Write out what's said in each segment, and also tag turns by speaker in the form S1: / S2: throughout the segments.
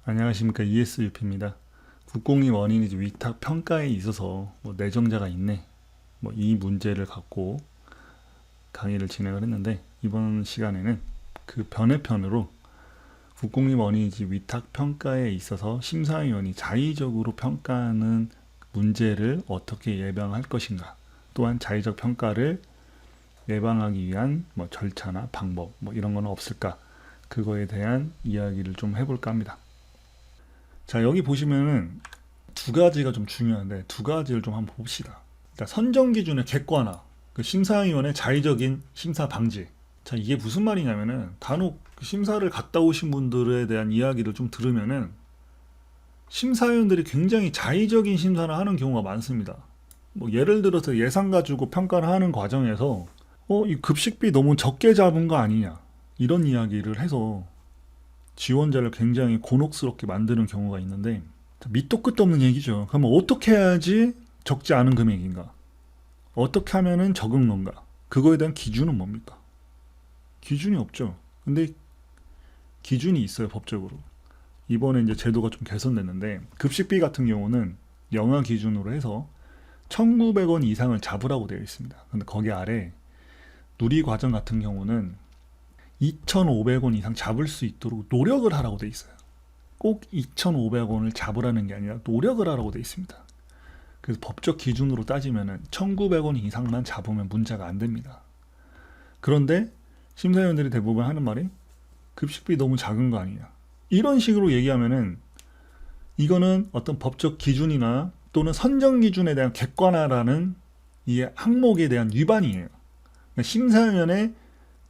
S1: 안녕하십니까. ESUP입니다. 국공립 원인이지 위탁 평가에 있어서 내정자가 있네. 이 문제를 갖고 강의를 진행을 했는데, 이번 시간에는 그 변해편으로 국공립 원인이지 위탁 평가에 있어서 심사위원이 자의적으로 평가하는 문제를 어떻게 예방할 것인가, 또한 자의적 평가를 예방하기 위한 절차나 방법 이런 거는 없을까, 그거에 대한 이야기를 좀 해볼까 합니다. 자, 여기 보시면은 두 가지가 좀 중요한데, 두 가지를 좀 한번 봅시다. 그러니까 선정 기준의 객관화, 그 심사위원의 자의적인 심사 방지. 자, 이게 무슨 말이냐면은, 간혹 심사를 갔다 오신 분들에 대한 이야기를 좀 들으면은 심사위원들이 굉장히 자의적인 심사를 하는 경우가 많습니다. 예를 들어서 예산 가지고 평가를 하는 과정에서 이 급식비 너무 적게 잡은 거 아니냐, 이런 이야기를 해서 지원자를 굉장히 곤혹스럽게 만드는 경우가 있는데, 밑도 끝도 없는 얘기죠. 그러면 어떻게 해야지 적지 않은 금액인가? 어떻게 하면은 적은 건가? 그거에 대한 기준은 뭡니까? 기준이 없죠. 근데 기준이 있어요, 법적으로. 이번에 이제 제도가 좀 개선됐는데, 급식비 같은 경우는 영하 기준으로 해서 1,900원 이상을 잡으라고 되어 있습니다. 근데 거기 아래 누리과정 같은 경우는 2,500원 이상 잡을 수 있도록 노력을 하라고 돼 있어요. 꼭 2,500원을 잡으라는 게 아니라 노력을 하라고 돼 있습니다. 그래서 법적 기준으로 따지면 1,900원 이상만 잡으면 문제가 안 됩니다. 그런데 심사위원들이 대부분 하는 말이 급식비 너무 작은 거 아니냐, 이런 식으로 얘기하면은 이거는 어떤 법적 기준이나 또는 선정 기준에 대한 객관화라는 이 항목에 대한 위반이에요. 그러니까 심사위원의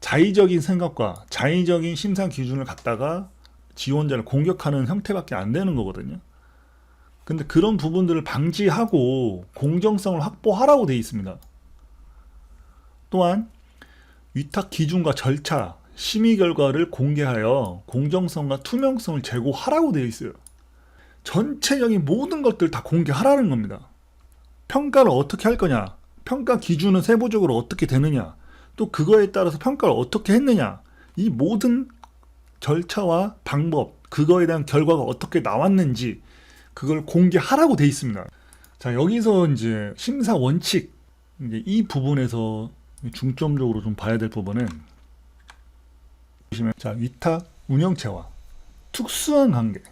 S1: 자의적인 생각과 자의적인 심사 기준을 갖다가 지원자를 공격하는 형태밖에 안 되는 거거든요. 근데 그런 부분들을 방지하고 공정성을 확보하라고 되어 있습니다. 또한 위탁 기준과 절차, 심의 결과를 공개하여 공정성과 투명성을 제고하라고 되어 있어요. 전체적인 모든 것들 다 공개하라는 겁니다. 평가를 어떻게 할 거냐, 평가 기준은 세부적으로 어떻게 되느냐, 또 그거에 따라서 평가를 어떻게 했느냐, 이 모든 절차와 방법, 그거에 대한 결과가 어떻게 나왔는지 그걸 공개하라고 돼 있습니다. 자, 여기서 이제 심사 원칙, 이제 이 부분에서 중점적으로 좀 봐야 될 부분은, 보시면 자, 위탁 운영체와 특수한 관계,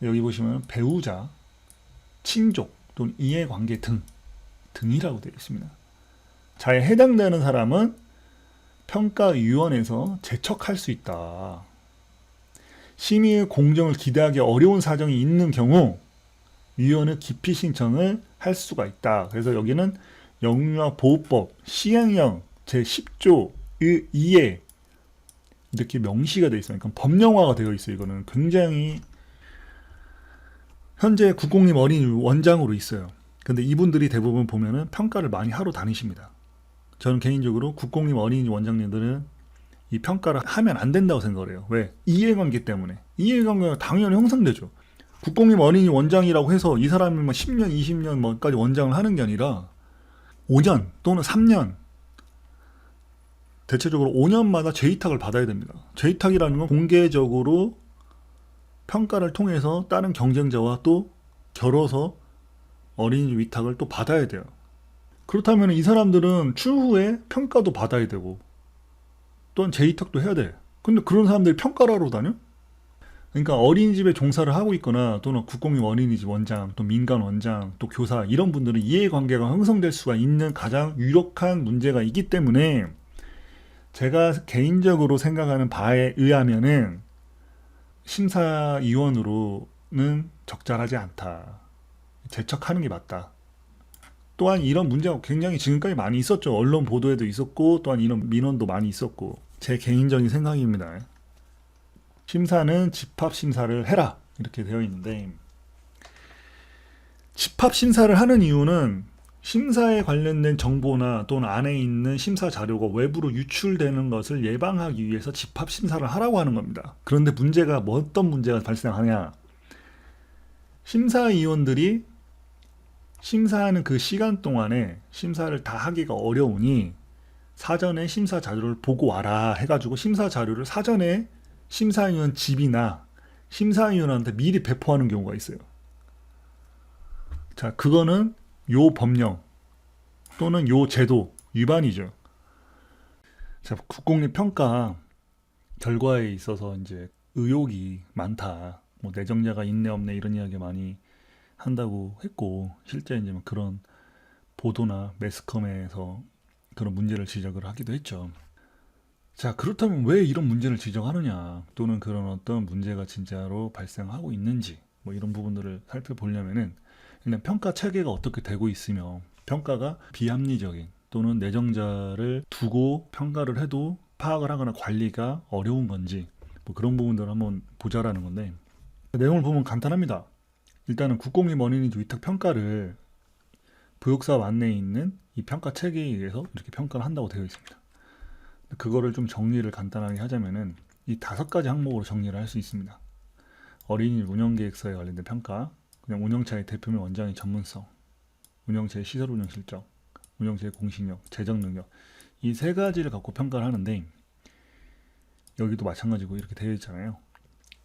S1: 여기 보시면 배우자, 친족 또는 이해관계 등이라고 되어 있습니다. 자에 해당되는 사람은 평가위원회에서 제척할 수 있다. 심의의 공정을 기대하기 어려운 사정이 있는 경우 위원회 기피 신청을 할 수가 있다. 그래서 여기는 영유아보호법 시행령 제10조 2에 이렇게 명시가 되어 있어요. 그러니까 법령화가 되어 있어요. 이거는 굉장히, 현재 국공립 어린이 원장으로 있어요. 근데 이분들이 대부분 보면은 평가를 많이 하러 다니십니다. 저는 개인적으로 국공립 어린이 원장님들은 이 평가를 하면 안 된다고 생각을 해요. 왜? 이해관계 때문에. 이해관계가 당연히 형성되죠. 국공립 어린이 원장이라고 해서 이 사람이 10년, 20년까지 원장을 하는 게 아니라 5년 또는 3년, 대체적으로 5년마다 재위탁을 받아야 됩니다. 재위탁이라는 건 공개적으로 평가를 통해서 다른 경쟁자와 또 겨뤄서 어린이 위탁을 또 받아야 돼요. 그렇다면 이 사람들은 추후에 평가도 받아야 되고 또한 재위탁도 해야 돼. 근데 그런 사람들이 평가를 하러 다녀? 그러니까 어린이집에 종사를 하고 있거나 또는 국공립 어린이집 원장, 또 민간 원장, 또 교사, 이런 분들은 이해관계가 형성될 수가 있는 가장 유력한 문제가 있기 때문에, 제가 개인적으로 생각하는 바에 의하면은 심사위원으로는 적절하지 않다. 제척하는 게 맞다. 또한 이런 문제가 굉장히 지금까지 많이 있었죠. 언론 보도에도 있었고 또한 이런 민원도 많이 있었고, 제 개인적인 생각입니다. 심사는 집합심사를 해라, 이렇게 되어 있는데, 집합심사를 하는 이유는 심사에 관련된 정보나 또는 안에 있는 심사 자료가 외부로 유출되는 것을 예방하기 위해서 집합심사를 하라고 하는 겁니다. 그런데 문제가 어떤 문제가 발생하냐, 심사위원들이 심사하는 그 시간 동안에 심사를 다 하기가 어려우니 사전에 심사 자료를 보고 와라 해가지고 심사 자료를 사전에 심사위원 집이나 심사위원한테 미리 배포하는 경우가 있어요. 자, 그거는 요 법령 또는 요 제도 위반이죠. 자, 국공립 평가 결과에 있어서 이제 의혹이 많다. 뭐 내정자가 있네 없네 이런 이야기 많이 한다고 했고, 실제 이제 뭐 그런 보도나 매스컴에서 그런 문제를 지적을 하기도 했죠. 자, 그렇다면 왜 이런 문제를 지적하느냐, 또는 그런 어떤 문제가 진짜로 발생하고 있는지, 뭐 이런 부분들을 살펴보려면은 일단 평가 체계가 어떻게 되고 있으며, 평가가 비합리적인 또는 내정자를 두고 평가를 해도 파악을 하거나 관리가 어려운 건지, 뭐 그런 부분들을 한번 보자라는 건데, 내용을 보면 간단합니다. 일단은 국공립 어린이집 위탁 평가를 보육사업 안내에 있는 이 평가 체계에 의해서 이렇게 평가를 한다고 되어 있습니다. 그거를 좀 정리를 간단하게 하자면은 이 5가지 항목으로 정리를 할 수 있습니다. 어린이집 운영계획서에 관련된 평가, 그냥 운영차의 대표명 원장의 전문성, 운영체의 시설 운영 실적, 운영체의 공신력, 재정 능력, 이 3가지를 갖고 평가를 하는데, 여기도 마찬가지고 이렇게 되어 있잖아요.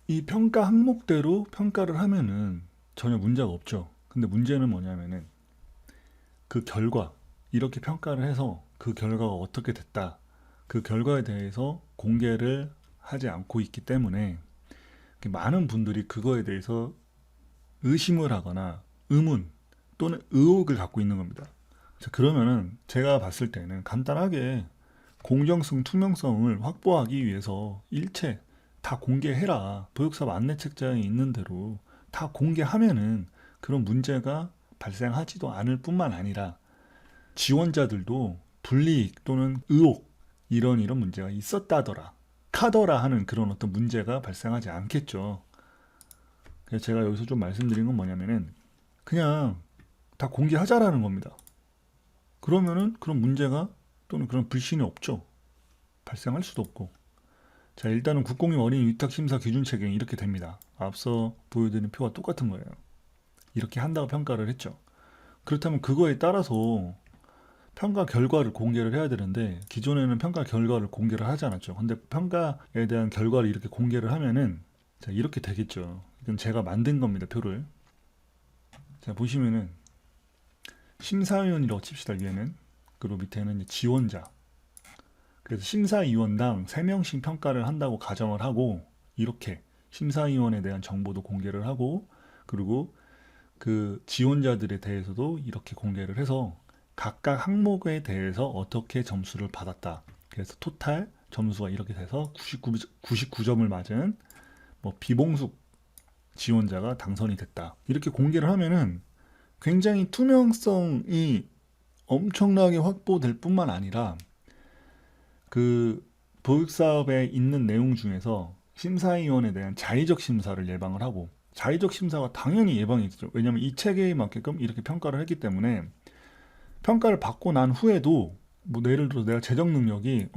S1: 이 평가 항목대로 평가를 하면은 전혀 문제가 없죠. 근데 문제는 뭐냐면은 그 결과, 이렇게 평가를 해서 그 결과가 어떻게 됐다, 그 결과에 대해서 공개를 하지 않고 있기 때문에 많은 분들이 그거에 대해서 의심을 하거나 의문 또는 의혹을 갖고 있는 겁니다. 자, 그러면은 제가 봤을 때는 간단하게 공정성, 투명성을 확보하기 위해서 일체 다 공개해라. 보육사업 안내 책자에 있는 대로 다 공개하면은 그런 문제가 발생하지도 않을 뿐만 아니라 지원자들도 불이익 또는 의혹, 이런 문제가 있었다더라, 카더라 하는 그런 어떤 문제가 발생하지 않겠죠. 그래서 제가 여기서 좀 말씀드린 건 뭐냐면은 그냥 다 공개하자라는 겁니다. 그러면은 그런 문제가 또는 그런 불신이 없죠. 발생할 수도 없고. 자, 일단은 국공립 어린이 위탁심사 기준 체계는 이렇게 됩니다. 앞서 보여드린 표와 똑같은 거예요. 이렇게 한다고 평가를 했죠. 그렇다면 그거에 따라서 평가 결과를 공개를 해야 되는데, 기존에는 평가 결과를 공개를 하지 않았죠. 근데 평가에 대한 결과를 이렇게 공개를 하면은 자, 이렇게 되겠죠. 이건 제가 만든 겁니다, 표를. 자, 보시면은 심사위원이라고 칩시다, 위에는. 그리고 밑에는 이제 지원자. 그래서 심사위원당 3명씩 평가를 한다고 가정을 하고, 이렇게 심사위원에 대한 정보도 공개를 하고, 그리고 그 지원자들에 대해서도 이렇게 공개를 해서 각각 항목에 대해서 어떻게 점수를 받았다. 그래서 토탈 점수가 이렇게 돼서 99점을 맞은 뭐 비봉숙 지원자가 당선이 됐다. 이렇게 공개를 하면은 굉장히 투명성이 엄청나게 확보될 뿐만 아니라 그 보육사업에 있는 내용 중에서 심사위원에 대한 자의적 심사를 예방을 하고, 자의적 심사가 당연히 예방이 되죠. 왜냐하면 이 체계에 맞게끔 이렇게 평가를 했기 때문에 평가를 받고 난 후에도 뭐 예를 들어 내가 재정 능력이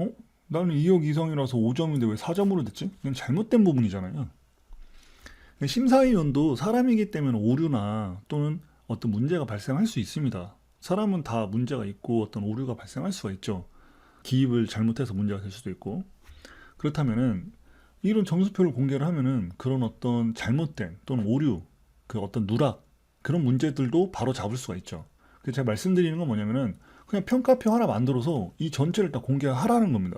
S1: 나는 2억 이상이라서 5점인데 왜 4점으로 됐지? 이건 잘못된 부분이잖아요. 심사위원도 사람이기 때문에 오류나 또는 어떤 문제가 발생할 수 있습니다. 사람은 다 문제가 있고 어떤 오류가 발생할 수가 있죠. 기입을 잘못해서 문제가 될 수도 있고. 그렇다면은 이런 점수표를 공개를 하면은 그런 어떤 잘못된 또는 오류, 그 어떤 누락, 그런 문제들도 바로 잡을 수가 있죠. 그래서 제가 말씀드리는 건 뭐냐면은 그냥 평가표 하나 만들어서 이 전체를 다 공개하라는 겁니다.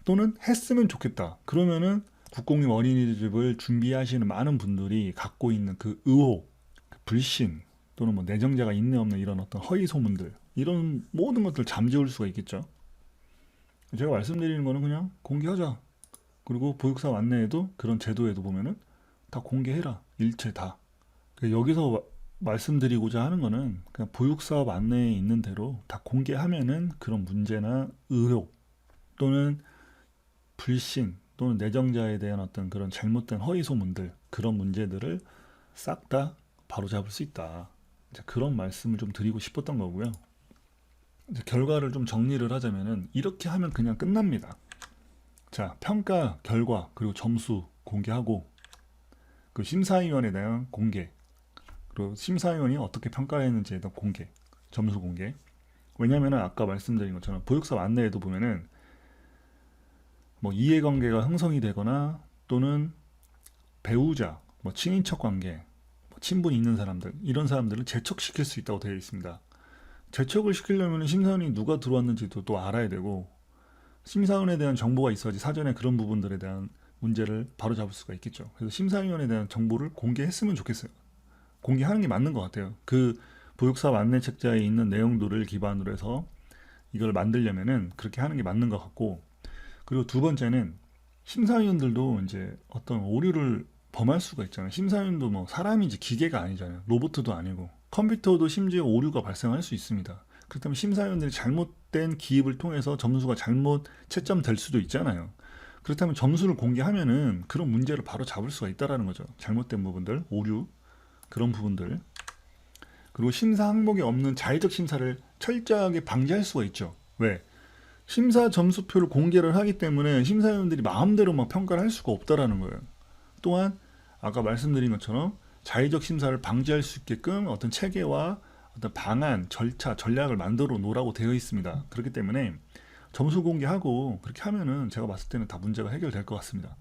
S1: 또는 했으면 좋겠다. 그러면은 국공립 어린이집을 준비하시는 많은 분들이 갖고 있는 그 의혹, 그 불신, 또는 뭐 내정자가 있네 없네 이런 어떤 허위 소문들, 이런 모든 것들을 잠재울 수가 있겠죠. 제가 말씀드리는 거는 그냥 공개하자. 그리고 보육사업 안내에도 그런 제도에도 보면은 다 공개해라. 일체 다. 여기서 말씀드리고자 하는 거는 그냥 보육사업 안내에 있는 대로 다 공개하면은 그런 문제나 의혹 또는 불신 또는 내정자에 대한 어떤 그런 잘못된 허위 소문들, 그런 문제들을 싹 다 바로잡을 수 있다. 이제 그런 말씀을 좀 드리고 싶었던 거고요. 이제 결과를 좀 정리를 하자면은 이렇게 하면 그냥 끝납니다. 자, 평가 결과 그리고 점수 공개하고, 그 심사위원에 대한 공개, 그리고 심사위원이 어떻게 평가했는지에 대한 공개, 점수 공개. 왜냐면은 아까 말씀드린 것처럼 보육사업 안내에도 보면은 뭐 이해관계가 형성이 되거나 또는 배우자 뭐 친인척 관계, 뭐 친분 있는 사람들, 이런 사람들을 제척시킬 수 있다고 되어 있습니다. 제척을 시키려면 심사위원이 누가 들어왔는지도 또 알아야 되고, 심사위원에 대한 정보가 있어야지 사전에 그런 부분들에 대한 문제를 바로잡을 수가 있겠죠. 그래서 심사위원에 대한 정보를 공개했으면 좋겠어요. 공개하는 게 맞는 것 같아요. 그 보육사업 안내책자에 있는 내용들을 기반으로 해서 이걸 만들려면은 그렇게 하는 게 맞는 것 같고, 그리고 두 번째는 심사위원들도 이제 어떤 오류를 범할 수가 있잖아요. 심사위원도 뭐 사람이지 기계가 아니잖아요. 로봇도 아니고 컴퓨터도 심지어 오류가 발생할 수 있습니다. 그렇다면 심사위원들이 잘못된 기입을 통해서 점수가 잘못 채점될 수도 있잖아요. 그렇다면 점수를 공개하면은 그런 문제를 바로 잡을 수가 있다라는 거죠. 잘못된 부분들, 오류, 그런 부분들. 그리고 심사 항목에 없는 자의적 심사를 철저하게 방지할 수가 있죠. 왜? 심사 점수표를 공개를 하기 때문에 심사위원들이 마음대로 막 평가를 할 수가 없다라는 거예요. 또한 아까 말씀드린 것처럼 자의적 심사를 방지할 수 있게끔 어떤 체계와 어떤 방안, 절차, 전략을 만들어 놓으라고 되어 있습니다. 그렇기 때문에 점수 공개하고 그렇게 하면은 제가 봤을 때는 다 문제가 해결될 것 같습니다.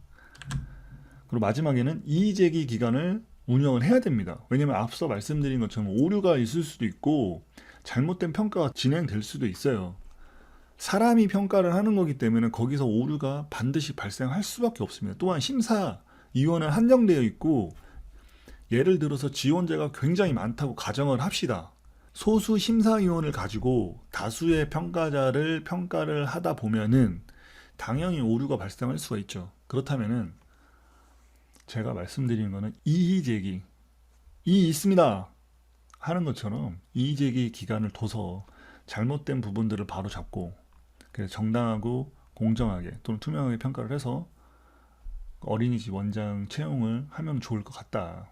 S1: 그리고 마지막에는 이의제기 기간을 운영을 해야 됩니다. 왜냐면 앞서 말씀드린 것처럼 오류가 있을 수도 있고 잘못된 평가가 진행될 수도 있어요. 사람이 평가를 하는 거기 때문에 거기서 오류가 반드시 발생할 수밖에 없습니다. 또한 심사위원은 한정되어 있고, 예를 들어서 지원자가 굉장히 많다고 가정을 합시다. 소수 심사위원을 가지고 다수의 평가자를 평가를 하다 보면은 당연히 오류가 발생할 수가 있죠. 그렇다면은 제가 말씀드리는 거는 이의제기, 이 있습니다 하는 것처럼 이의제기 기간을 둬서 잘못된 부분들을 바로 잡고, 그래서 정당하고 공정하게 또는 투명하게 평가를 해서 어린이집 원장 채용을 하면 좋을 것 같다.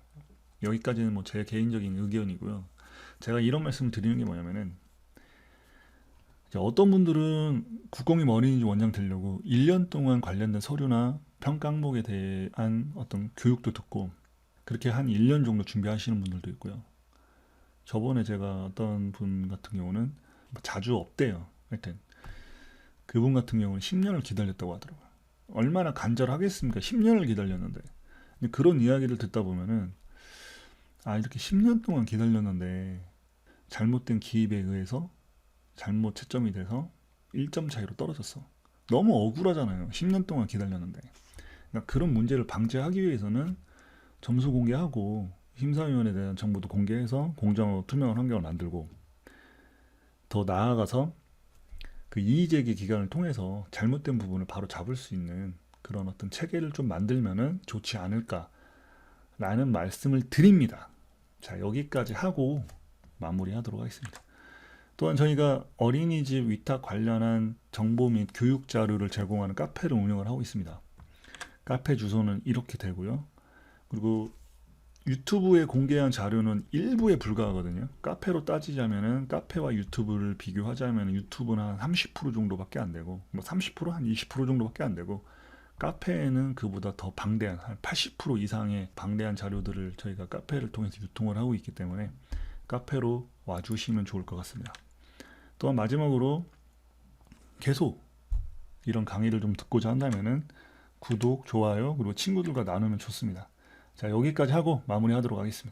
S1: 여기까지는 뭐 제 개인적인 의견이고요. 제가 이런 말씀을 드리는 게 뭐냐면은, 어떤 분들은 국공립 어린이집 원장 되려고 1년 동안 관련된 서류나 평가 항목에 대한 어떤 교육도 듣고 그렇게 한 1년 정도 준비하시는 분들도 있고요. 저번에 제가 어떤 분 같은 경우는 자주 없대요. 하여튼 그분 같은 경우는 10년을 기다렸다고 하더라고요. 얼마나 간절하겠습니까? 10년을 기다렸는데. 근데 그런 이야기를 듣다 보면은, 아, 이렇게 10년 동안 기다렸는데 잘못된 기입에 의해서 잘못 채점이 돼서 1점 차이로 떨어졌어. 너무 억울하잖아요. 10년 동안 기다렸는데. 그러니까 그런 문제를 방지하기 위해서는 점수 공개하고 심사위원에 대한 정보도 공개해서 공정하고 투명한 환경을 만들고, 더 나아가서 그 이의제기 기간을 통해서 잘못된 부분을 바로 잡을 수 있는 그런 어떤 체계를 좀 만들면은 좋지 않을까라는 말씀을 드립니다. 자, 여기까지 하고 마무리하도록 하겠습니다. 또한 저희가 어린이집 위탁 관련한 정보 및 교육 자료를 제공하는 카페를 운영을 하고 있습니다. 카페 주소는 이렇게 되고요. 그리고 유튜브에 공개한 자료는 일부에 불과하거든요. 카페로 따지자면은, 카페와 유튜브를 비교하자면 유튜브는 한 30% 정도밖에 안 되고, 뭐 30%, 한 20% 정도밖에 안 되고, 카페에는 그보다 더 방대한 한 80% 이상의 방대한 자료들을 저희가 카페를 통해서 유통을 하고 있기 때문에 카페로 와주시면 좋을 것 같습니다. 또한 마지막으로 계속 이런 강의를 좀 듣고자 한다면은 구독, 좋아요, 그리고 친구들과 나누면 좋습니다. 자, 여기까지 하고 마무리하도록 하겠습니다.